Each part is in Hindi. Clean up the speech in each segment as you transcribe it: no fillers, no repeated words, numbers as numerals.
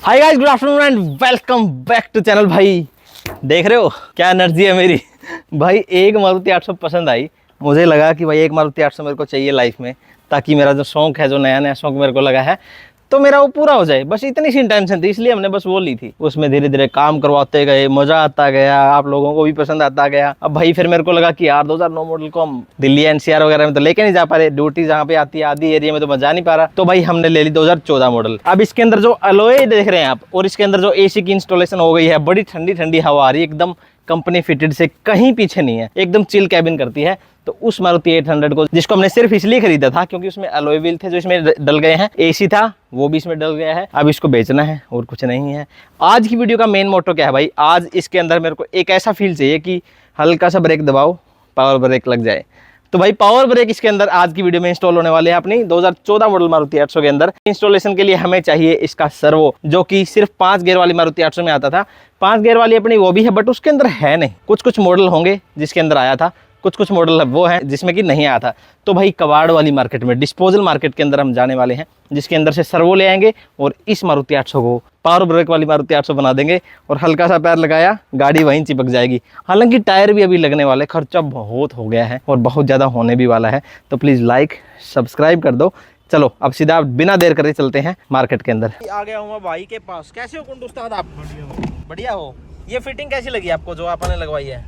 Hi guys, good afternoon and welcome back to channel. भाई देख रहे हो क्या एनर्जी है मेरी। भाई एक मारुति 800 पसंद आई। मुझे लगा कि भाई एक मारुति 800 मेरे को चाहिए लाइफ में, ताकि मेरा जो शौक है, जो नया नया शौक मेरे को लगा है, तो मेरा वो पूरा हो जाए। बस इतनी सी इंटेंशन थी, इसलिए हमने बस वो ली थी। उसमें धीरे धीरे काम करवाते गए, मजा आता गया, आप लोगों को भी पसंद आता गया। अब भाई फिर मेरे को लगा कि यार 2009 मॉडल को हम दिल्ली एनसीआर वगैरह में तो लेके नहीं जा पा रहे, ड्यूटी जहाँ पे आती है आदि एरिया में तो मैं जा नहीं पा रहा। तो भाई हमने ले ली 2014 मॉडल। अब इसके अंदर जो अलॉय देख रहे हैं आप, और इसके अंदर जो एसी की इंस्टॉलेशन हो गई है, बड़ी ठंडी ठंडी हवा आ रही है, एकदम कंपनी फिटेड से कहीं पीछे नहीं है, एकदम चिल कैबिन करती है। तो उस मारुति 800 को, जिसको हमने सिर्फ इसलिए खरीदा था क्योंकि उसमें अलॉय व्हील थे जो इसमें डल गए हैं, एसी था वो भी इसमें डल गया है, अब इसको बेचना है और कुछ नहीं है। आज की वीडियो का मेन मोटो क्या है भाई, आज इसके अंदर मेरे को एक ऐसा फील चाहिए कि हल्का सा ब्रेक दबाओ, पावर ब्रेक लग जाए। तो भाई पावर ब्रेक इसके अंदर आज की वीडियो में इंस्टॉल होने वाले हैं अपनी 2014 मॉडल मारुति 800 के अंदर। इंस्टॉलेशन के लिए हमें चाहिए इसका सर्वो, जो कि सिर्फ 5 गियर वाली मारुति 800 में आता था। 5 गियर वाली अपनी वो भी है, बट उसके अंदर है नहीं। कुछ कुछ मॉडल होंगे जिसके अंदर आया था, कुछ कुछ मॉडल वो है जिसमें कि नहीं आया था। तो भाई कबाड़ वाली मार्केट में, डिस्पोजल मार्केट के अंदर हम जाने वाले हैं, जिसके अंदर से सर्वो ले आएंगे और इस मारुति 800 को पावर ब्रेक वाली मारुति 800 बना देंगे। और हल्का सा पैर लगाया, गाड़ी वहीं चिपक जाएगी। हालांकि टायर भी अभी लगने वाले, खर्चा बहुत हो गया है और बहुत ज़्यादा होने भी वाला है। तो प्लीज़ लाइक सब्सक्राइब कर दो। चलो अब सीधा बिना देर करे चलते हैं मार्केट के अंदर। आ गया हूँ भाई के पास। कैसे हो कुंडू उस्ताद आप? बढ़िया हो। ये फिटिंग कैसी लगी आपको जो आपने लगवाई है?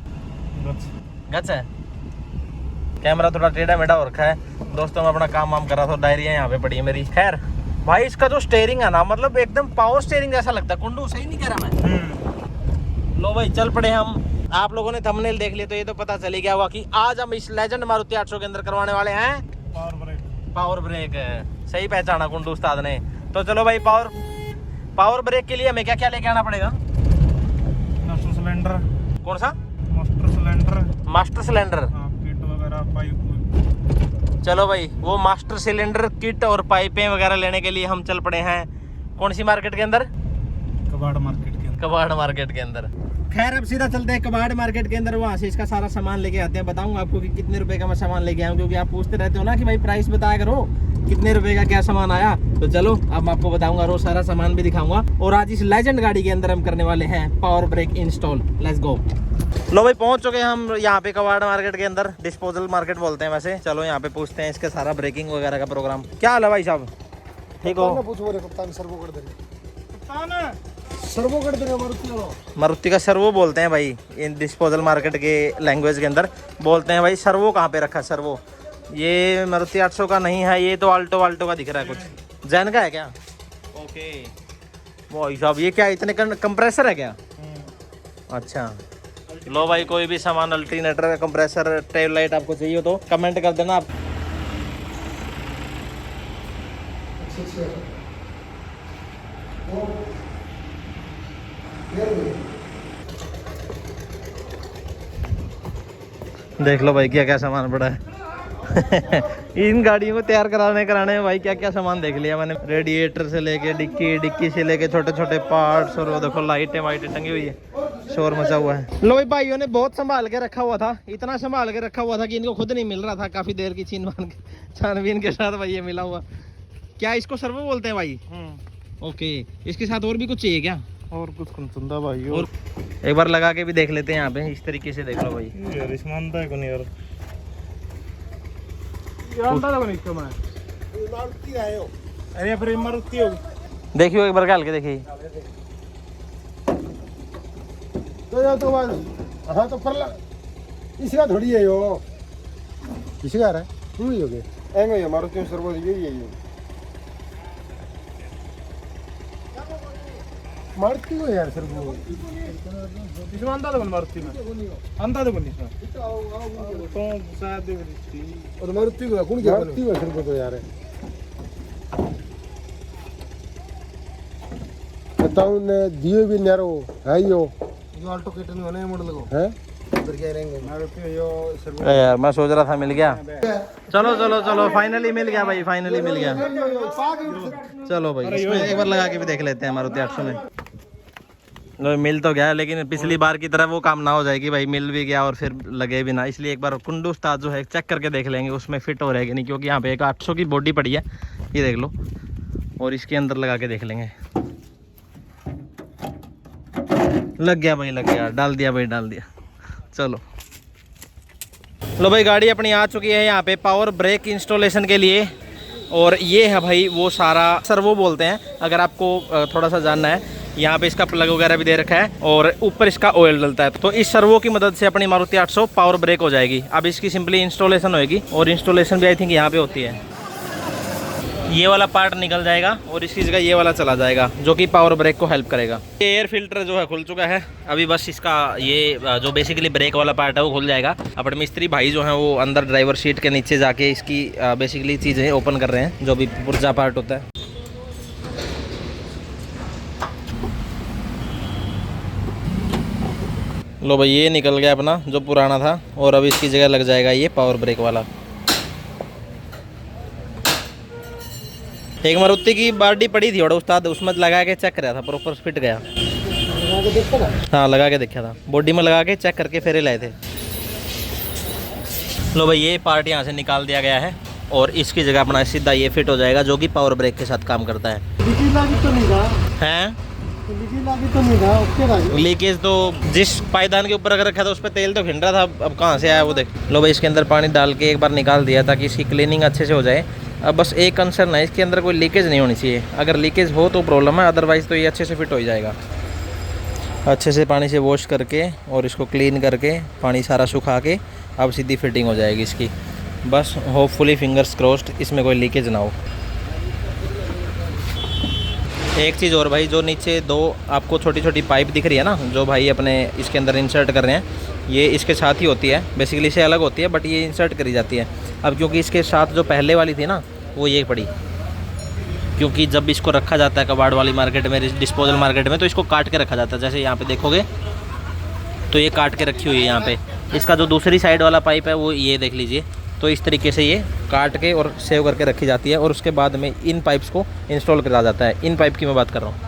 गच है। कैमरा थोड़ा टेढ़ा मेढ़ा हो रखा है दोस्तों, मैं अपना काम वाम कर रहा था, डायरियाँ यहाँ पे पड़ी है मेरी। खैर भाई इसका जो स्टेयरिंग है ना, मतलब एकदम पावर स्टेयरिंग जैसा लगता है। कुंडू सही नहीं कह रहा मैं? लो भाई चल पड़े हम। आप लोगों ने थंबनेल देख लिया तो ये तो पता चली गया हुआ कि आज हम इस लेजेंड मारुति 800 के अंदर करवाने वाले हैं पावर ब्रेक। सही पहचाना कुंडू उस्ताद ने। तो चलो भाई पावर ब्रेक के लिए हमें क्या क्या लेके आना पड़ेगा? Master cylinder. कौन सा? Master cylinder. चलो भाई वो मास्टर सिलेंडर किट और पाइपें वगैरह लेने के लिए हम चल पड़े हैं। कौन सी मार्केट के अंदर? कबाड़ मार्केट के अंदर। कबाड़ मार्केट के अंदर। खैर अब सीधा चलते हैं कबाड़ मार्केट के अंदर, वहाँ से इसका सारा सामान लेके आते हैं। बताऊंगा आपको कि कितने रुपए का मैं सामान लेके आया हूँ, क्योंकि आप पूछते रहते हो ना कि भाई प्राइस बताया करो, कितने रुपए का क्या सामान आया। तो चलो अब मैं आपको बताऊंगा, रोज सारा सामान भी दिखाऊंगा। और आज इस लेजेंड गाड़ी के अंदर हम करने वाले हैं power brake install. Let's go. लो भाई पहुंच चुके हैं हम यहाँ पे कबाड़ मार्केट के अंदर, डिस्पोजल मार्केट बोलते हैं वैसे। चलो यहाँ पे पूछते हैं इसके सारा ब्रेकिंग वगैरह का प्रोग्राम। क्या हाल है भाई साहब, ठीक हो? मारुति का सर्वो बोलते हैं भाई इन डिस्पोजल मार्केट के लैंग्वेज के अंदर। बोलते हैं भाई सर्वो कहाँ पे रखा है सर्वो? ये मारुति 800 का नहीं है, ये तो आल्टो का दिख रहा है। कुछ जैन का है क्या? ओके भाई साहब, ये क्या इतने कंप्रेसर है क्या? अच्छा लो भाई, कोई भी सामान अल्टरनेटर, कंप्रेसर, टेल लाइट आपको चाहिए हो तो कमेंट कर देना आप। देख लो भाई क्या क्या सामान पड़ा है। इन गाड़ियों को तैयार कराने में भाई क्या क्या सामान देख लिया मैंने। रेडिएटर से लेके डिक्की से लेके छोटे छोटे पार्ट्स, और वो देखो लाइटें वाइटें टंगी हुई है, शोर मचा हुआ है। लो भाई भाइयों ने बहुत संभाल के रखा हुआ था, इतना संभाल के रखा हुआ था कि इनको खुद नहीं मिल रहा था। काफी देर की छानबीन के साथ भाई ये मिला हुआ। क्या इसको सर्वो बोलते हैं भाई? ओके, इसके साथ और भी कुछ चाहिए क्या? और कुछ सुनता भाई। और एक बार लगा के भी देख लेते हैं यहाँ पे, इस तरीके से देख लो भाई। यार इसमें अंधा है कौन यार? अरे फिर मारुति हो, देखियो एक बार डाल के देखिए। तो हाँ तो पर इसका थोड़ी है यो, इसका है तू ही हो गए एंगे ये मारुति सर्वो यही है। ये मारुति को यार सर्वो इसमें अंधा तो मारुति में अंधा तो बनी तो शायद और मारुति को कौन क्या मारुति को सर्वो तो यार बताऊं ने दिए भी न्यारो है यो आल्टो के टन होने मॉडल को है उधर क्या रहेंगे मारुति यो सर्वो। यार मैं सोच रहा था मिल गया। चलो फाइनली मिल गया भाई, फाइनली मिल गया। चलो भाई इसमें एक बार लगा के भी देख लेते हैं मारुति 800 में। लो मिल तो गया, लेकिन पिछली बार की तरह वो काम ना हो जाएगी भाई, मिल भी गया और फिर लगे भी ना। इसलिए एक बार कुंडू उस्ताद जो है चेक करके देख लेंगे उसमें फिट हो रहेगी नहीं, क्योंकि यहाँ पे एक 800 की बॉडी पड़ी है, ये देख लो, और इसके अंदर लगा के देख लेंगे। लग गया भाई, लग गया, डाल दिया भाई, डाल दिया। चलो लो भाई, गाड़ी अपनी आ चुकी है यहाँ पे पावर ब्रेक इंस्टॉलेशन के लिए। और ये है भाई वो सारा सर्वो बोलते हैं, अगर आपको थोड़ा सा जानना है। यहाँ पे इसका प्लग वगैरह भी दे रखा है और ऊपर इसका ऑयल डलता है। तो इस सर्वो की मदद से अपनी मारुति 800 पावर ब्रेक हो जाएगी। अब इसकी सिंपली इंस्टॉलेशन होएगी और इंस्टॉलेशन भी आई थिंक यहाँ पे होती है। ये वाला पार्ट निकल जाएगा और इसकी जगह ये वाला चला जाएगा, जो कि पावर ब्रेक को हेल्प करेगा। ये एयर फिल्टर जो है खुल चुका है, अभी बस इसका ये जो बेसिकली ब्रेक वाला पार्ट है वो खुल जाएगा। अपने मिस्त्री भाई जो हैं वो अंदर ड्राइवर सीट के नीचे जाके इसकी बेसिकली चीज़ें ओपन कर रहे हैं, जो भी पुर्जा पार्ट होता है। लो भाई, ये निकल गया अपना जो पुराना था और अब इसकी जगह लग जाएगा ये पावर ब्रेक वाला। एक मारुति की बाल्टी पड़ी थी और उस्ताद उसमें लगा के चेक कर रहा था, प्रॉपर फिट गया। हाँ, लगा के देखा था, बॉडी में लगा के चेक करके फेरे लाए थे। लो भाई, ये पार्ट यहाँ से निकाल दिया गया है और इसकी जगह अपना सीधा ये फिट हो जाएगा, जो कि पावर ब्रेक के साथ काम करता है। लीकेज तो जिस पायदान के ऊपर अगर रखा था उस पर तेल तो खिंड रहा था, अब कहाँ से आया वो देख। लो भाई, इसके अंदर पानी डाल के एक बार निकाल दिया ताकि इसकी क्लीनिंग अच्छे से हो जाए। अब बस एक कंसर्न है, इसके अंदर कोई लीकेज नहीं होनी चाहिए। अगर लीकेज हो तो प्रॉब्लम है, अदरवाइज़ तो ये अच्छे से फिट हो जाएगा। अच्छे से पानी से वॉश करके और इसको क्लीन करके पानी सारा सुखा के अब सीधी फिटिंग हो जाएगी इसकी। बस होपफुली फिंगर्स क्रॉस्ड इसमें कोई लीकेज ना हो। एक चीज़ और भाई, जो नीचे दो आपको छोटी छोटी पाइप दिख रही है ना, जो भाई अपने इसके अंदर इंसर्ट कर रहे हैं, ये इसके साथ ही होती है, बेसिकली से अलग होती है बट ये इंसर्ट करी जाती है। अब क्योंकि इसके साथ जो पहले वाली थी ना वो ये पड़ी, क्योंकि जब इसको रखा जाता है कबाड़ वाली मार्केट में, डिस्पोजल मार्केट में, तो इसको काट के रखा जाता है। जैसे यहाँ पे देखोगे तो ये काट के रखी हुई है यहाँ पे। इसका जो दूसरी साइड वाला पाइप है वो ये देख लीजिए, तो इस तरीके से ये काट के और सेव करके रखी जाती है और उसके बाद में इन पाइप्स को इंस्टॉल करा जाता है। इन पाइप की मैं बात कर रहा हूँ,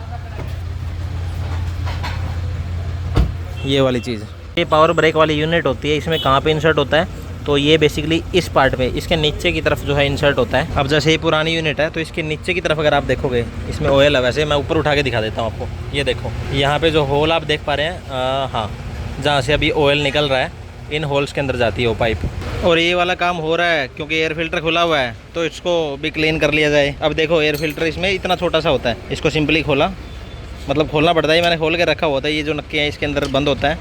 ये वाली चीज़। ये पावर ब्रेक वाली यूनिट होती है, इसमें कहाँ पे इंसर्ट होता है तो ये बेसिकली इस पार्ट में, इसके नीचे की तरफ जो है इंसर्ट होता है। अब जैसे ये पुरानी यूनिट है तो इसके नीचे की तरफ अगर आप देखोगे इसमें ऑयल है। वैसे मैं ऊपर उठा के दिखा देता हूँ आपको, ये देखो यहाँ पे जो होल आप देख पा रहे हैं, हाँ, जहाँ से अभी ऑयल निकल रहा है इन होल्स के अंदर जाती है वो पाइप। और ये वाला काम हो रहा है क्योंकि एयर फिल्टर खुला हुआ है, तो इसको भी क्लीन कर लिया जाए। अब देखो एयर फिल्टर इसमें इतना छोटा सा होता है, इसको सिंपली खोला, मतलब खोलना पड़ता है, मैंने खोल के रखा हुआ था। ये जो नक्के हैं इसके अंदर बंद होता है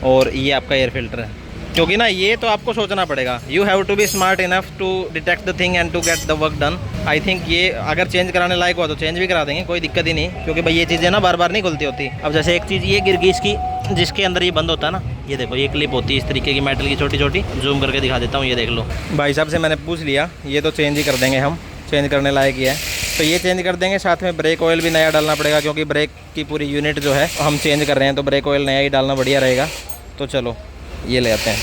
और ये आपका एयर फिल्टर है। क्योंकि ना ये तो आपको सोचना पड़ेगा, you have to be smart enough to detect the thing and to get the work done. I think ये अगर चेंज कराने लायक हुआ तो चेंज भी करा देंगे, कोई दिक्कत ही नहीं, क्योंकि भाई ये चीज़ें ना बार बार नहीं खुलती होती। अब जैसे एक चीज़ ये गिर गई इसकी, जिसके अंदर ये बंद होता है ना, ये देखो ये क्लिप होती है इस तरीके की मेटल की छोटी छोटी, जूम करके दिखा देता हूँ, ये देख लो। भाई साहब से मैंने पूछ लिया, ये तो चेंज ही कर देंगे हम, चेंज करने लायक ही है तो ये चेंज कर देंगे। साथ में ब्रेक ऑयल भी नया डालना पड़ेगा, क्योंकि ब्रेक की पूरी यूनिट जो है हम चेंज कर रहे हैं, तो ब्रेक ऑयल नया ही डालना बढ़िया रहेगा। तो चलो ये ले आते हैं,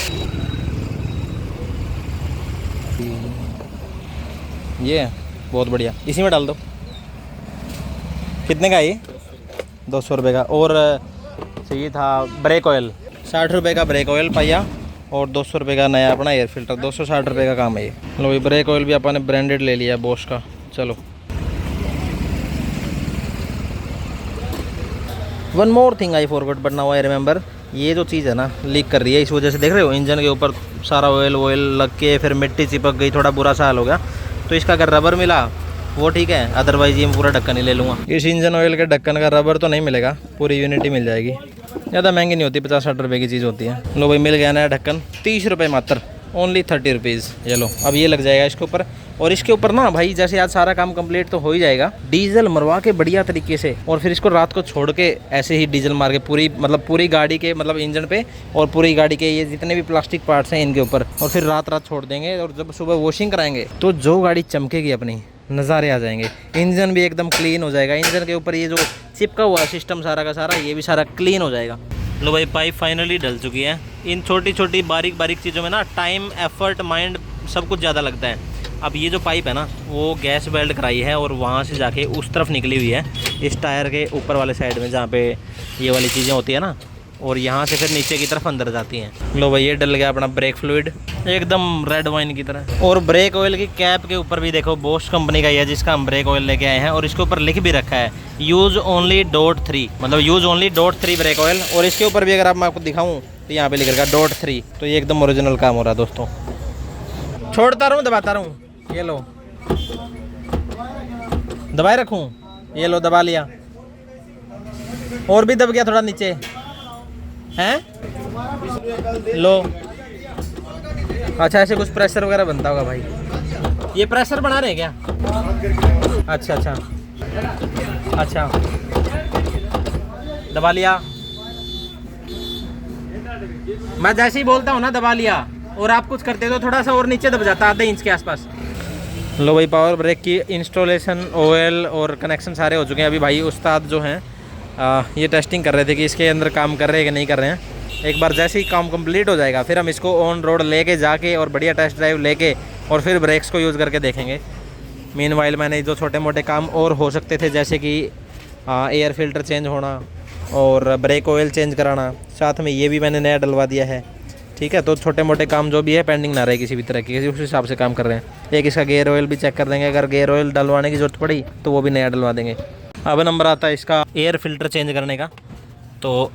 ये बहुत बढ़िया, इसी में डाल दो। कितने का ये? 200 रुपये का। और चाहिए था ब्रेक ऑयल, 60 रुपये का ब्रेक ऑयल पाया और 200 रुपये का नया अपना एयर फिल्टर, 260 रुपये का काम है ये। लो ये ब्रेक ऑयल भी अपन ने ब्रांडेड ले लिया बोश का। चलो one more thing I forgot but now I remember, ये जो चीज़ है ना लीक कर रही है, इस वजह से देख रहे हो इंजन के ऊपर सारा ऑयल लग के फिर मिट्टी चिपक गई, थोड़ा बुरा सा हाल हो गया। तो इसका अगर रबर मिला वो ठीक है, अदरवाइज़ ये मैं पूरा ढक्कन ही ले लूँगा। इस इंजन ऑयल के ढक्कन का रबर तो नहीं मिलेगा, पूरी यूनिट ही मिल जाएगी। ज़्यादा महंगी नहीं होती, 50-60 रुपये की चीज़ होती है। लो भाई मिल गया नया ढक्कन, 30 रुपये मात्र, ओनली 30 रुपीज़। ये लो अब ये लग जाएगा इसके ऊपर। और इसके ऊपर ना भाई जैसे आज सारा काम कंप्लीट तो हो ही जाएगा, डीजल मरवा के बढ़िया तरीके से, और फिर इसको रात को छोड़ के ऐसे ही डीजल मार के पूरी गाड़ी के इंजन पे और पूरी गाड़ी के ये जितने भी प्लास्टिक पार्ट्स हैं इनके ऊपर, और फिर रात छोड़ देंगे। और जब सुबह वॉशिंग कराएंगे तो जो गाड़ी चमकेगी अपनी, नज़ारे आ जाएंगे। इंजन भी एकदम क्लीन हो जाएगा, इंजन के ऊपर ये जो चिपका हुआ सिस्टम सारा का सारा ये भी सारा क्लीन हो जाएगा। लो भाई पाइप फाइनली डल चुकी है। इन छोटी छोटी बारीक बारीक चीज़ों में ना टाइम, एफर्ट, माइंड सब कुछ ज़्यादा लगता है। अब ये जो पाइप है ना वो गैस वेल्ड कराई है और वहाँ से जाके उस तरफ निकली हुई है, इस टायर के ऊपर वाले साइड में, जहाँ पे ये वाली चीज़ें होती है ना, और यहाँ से फिर नीचे की तरफ अंदर जाती हैं। लो भाई ये डल गया अपना ब्रेक फ्लूइड एकदम रेड वाइन की तरह। और ब्रेक ऑयल की कैप के ऊपर भी देखो बोश कंपनी का ही है जिसका हम ब्रेक ऑयल लेके आए हैं, और इसके ऊपर लिख भी रखा है यूज़ ओनली .3, मतलब यूज़ ओनली .3 ब्रेक ऑयल। और इसके ऊपर भी अगर आप मैं आपको दिखाऊँ तो यहाँ पे लिख रखा है .3, तो ये एकदम ओरिजिनल काम हो रहा है दोस्तों। छोड़ता रहूँ दबाता रहूँ, ये लो दबाए रखूँ, ये लो दबा लिया, और भी दब गया थोड़ा नीचे हैं, लो। अच्छा ऐसे कुछ प्रेशर वगैरह बनता होगा भाई, ये प्रेशर बना रहे हैं क्या? अच्छा अच्छा अच्छा, दबा लिया। मैं जैसे ही बोलता हूँ ना दबा लिया, और आप कुछ करते हो तो थोड़ा सा और नीचे दब जाता, आधे इंच के आसपास। लो भाई पावर ब्रेक की इंस्टॉलेशन, ऑयल और कनेक्शन सारे हो चुके हैं। अभी भाई उस्ताद जो हैं ये टेस्टिंग कर रहे थे कि इसके अंदर काम कर रहे हैं कि नहीं कर रहे हैं। एक बार जैसे ही काम कंप्लीट हो जाएगा फिर हम इसको ऑन रोड लेके जाके और बढ़िया टेस्ट ड्राइव लेके और फिर ब्रेक्स को यूज़ करके देखेंगे। मीनवाइल मैंने जो छोटे मोटे काम और हो सकते थे जैसे कि एयर फिल्टर चेंज होना और ब्रेक ऑयल चेंज कराना, साथ में ये भी मैंने नया डलवा दिया है। ठीक है, तो छोटे मोटे काम जो भी है पेंडिंग ना रहे किसी भी तरह की, उस हिसाब से काम कर रहे हैं। एक इसका गेयर ऑयल भी चेक कर देंगे, अगर गेयर ऑयल डलवाने की ज़रूरत पड़ी तो वो भी नया डलवा देंगे। अब नंबर आता है इसका एयर फिल्टर चेंज करने का, तो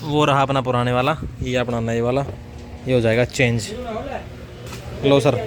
वो रहा अपना पुराने वाला, ये अपना नए वाला, ये हो जाएगा चेंज। लो सर,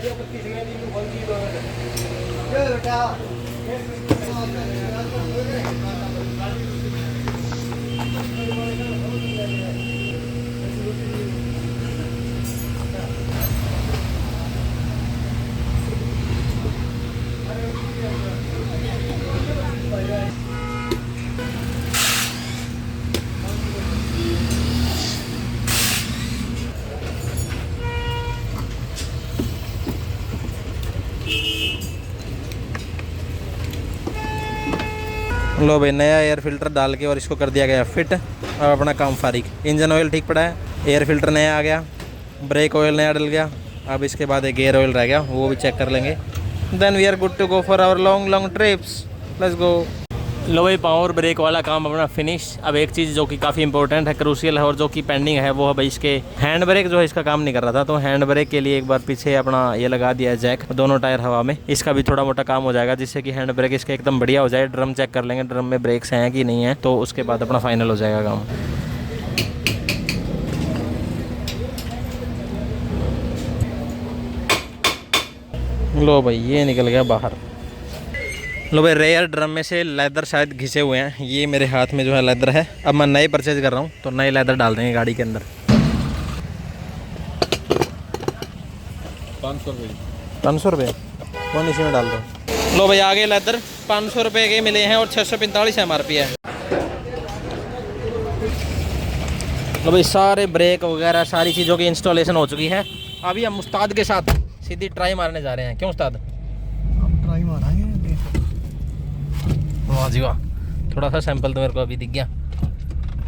लो भाई नया एयर फिल्टर डाल के और इसको कर दिया गया फिट, और अपना काम फारिग। इंजन ऑयल ठीक पड़ा है, एयर फिल्टर नया आ गया, ब्रेक ऑयल नया डल गया। अब इसके बाद एक गेयर ऑयल रह गया, वो भी चेक कर लेंगे। Then we are good to go for our long trips, let's go. लो भाई पावर ब्रेक वाला काम अपना फिनिश। अब एक चीज़ जो कि काफ़ी इंपॉर्टेंट है, क्रूशियल है और जो कि पेंडिंग है, वो है भाई इसके हैंड ब्रेक जो है इसका काम नहीं कर रहा था, तो हैंड ब्रेक के लिए एक बार पीछे अपना ये लगा दिया है जैक, दोनों टायर हवा में। इसका भी थोड़ा मोटा काम हो जाएगा जिससे कि हैंड ब्रेक इसके एकदम बढ़िया हो जाए। ड्रम चेक कर लेंगे, ड्रम में ब्रेक्स हैं कि नहीं है, तो उसके बाद अपना फाइनल हो जाएगा काम। लो भाई ये निकल गया बाहर। लो भाई रेयर ड्रम में से लेदर शायद घिसे हुए हैं, ये मेरे हाथ में जो है लेदर है। अब मैं नए परचेज कर रहा हूँ तो नए लेदर डाल देंगे गाड़ी के अंदर। 500 रुपये कौन इसी में डाल दो। लो भाई आगे लेदर 500 रुपये के मिले हैं और 645 MRP है। लो भाई सारे ब्रेक वगैरह सारी चीज़ों की इंस्टॉलेशन हो चुकी है। अभी हम उस्ताद के साथ सीधी ट्राई मारने जा रहे हैं। क्यों उस्ताद? ट्राई मारेंगे। वाह जी वाह, थोड़ा सा सैंपल तो मेरे को अभी दिख गया।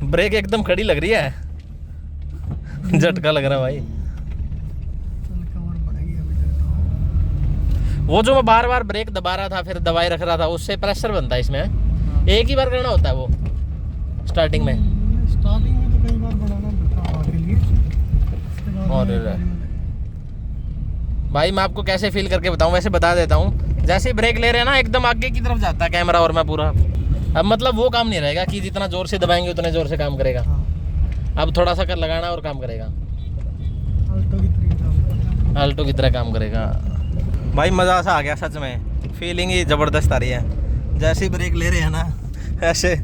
ब्रेक एकदम खड़ी लग रही है, झटका लग रहा है भाई। वो जो मैं बार बार ब्रेक दबा रहा था फिर दबाए रख रहा था, उससे प्रेशर बनता है इसमें। एक ही बार करना होता है वो स्टार्टिंग में तो कई बार बनाना पड़ता है के लिए। और भाई मैं आपको कैसे फील करके बताऊं, वैसे बता देता हूं। जैसे ब्रेक ले रहे हैं ना एकदम आगे की तरफ जाता है कैमरा और मैं पूरा। अब मतलब वो काम नहीं रहेगा कि जितना ज़ोर से दबाएंगे उतने ज़ोर से काम करेगा। अब थोड़ा सा कर लगाना और काम करेगा, आल्टो की तरह काम करेगा। भाई मज़ा सा आ गया सच में, फीलिंग ही ज़बरदस्त आ रही है। जैसे ही ब्रेक ले रहे हैं ना ऐसे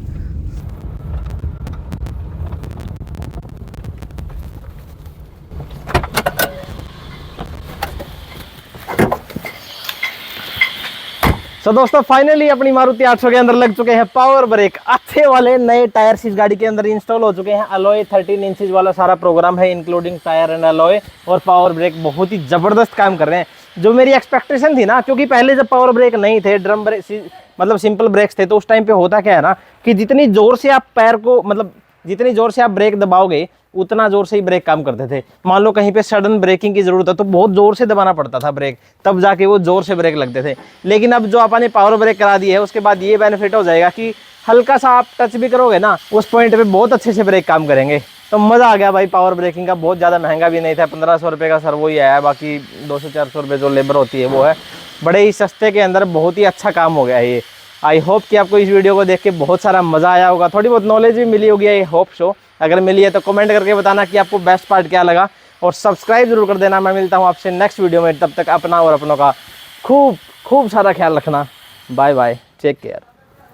तो दोस्तों फाइनली अपनी मारुति 800 के अंदर लग चुके हैं पावर ब्रेक। अच्छे वाले नए टायर्स इस गाड़ी के अंदर इंस्टॉल हो चुके हैं। अलॉय 13 इंचेस वाला सारा प्रोग्राम है इंक्लूडिंग टायर एंड अलॉय, और पावर ब्रेक बहुत ही ज़बरदस्त काम कर रहे हैं। जो मेरी एक्सपेक्टेशन थी ना, क्योंकि पहले जब पावर ब्रेक नहीं थे, ड्रम ब्रेक मतलब सिंपल ब्रेक्स थे, तो उस टाइम पे होता क्या है ना कि जितनी ज़ोर से आप पैर को मतलब जितनी ज़ोर से आप ब्रेक दबाओगे उतना ज़ोर से ही ब्रेक काम करते थे। मान लो कहीं पे सडन ब्रेकिंग की ज़रूरत है तो बहुत ज़ोर से दबाना पड़ता था ब्रेक, तब जाके वो ज़ोर से ब्रेक लगते थे। लेकिन अब जो आपने पावर ब्रेक करा दी है उसके बाद ये बेनिफिट हो जाएगा कि हल्का सा आप टच भी करोगे ना उस पॉइंट पे बहुत अच्छे से ब्रेक काम करेंगे। तो मज़ा आ गया भाई पावर ब्रेकिंग का। बहुत ज़्यादा महंगा भी नहीं था, 1500 रुपये का सर्वो ही आया, बाकी 200-400 रुपये जो लेबर होती है वो है। बड़े ही सस्ते के अंदर बहुत ही अच्छा काम हो गया है ये। आई होप कि आपको इस वीडियो को देख के बहुत सारा मज़ा आया होगा, थोड़ी बहुत नॉलेज भी मिली होगी, आई होप सो। अगर मिली है तो कमेंट करके बताना कि आपको बेस्ट पार्ट क्या लगा, और सब्सक्राइब जरूर कर देना। मैं मिलता हूँ आपसे नेक्स्ट वीडियो में, तब तक अपना और अपनों का खूब खूब सारा ख्याल रखना। Bye bye, take care.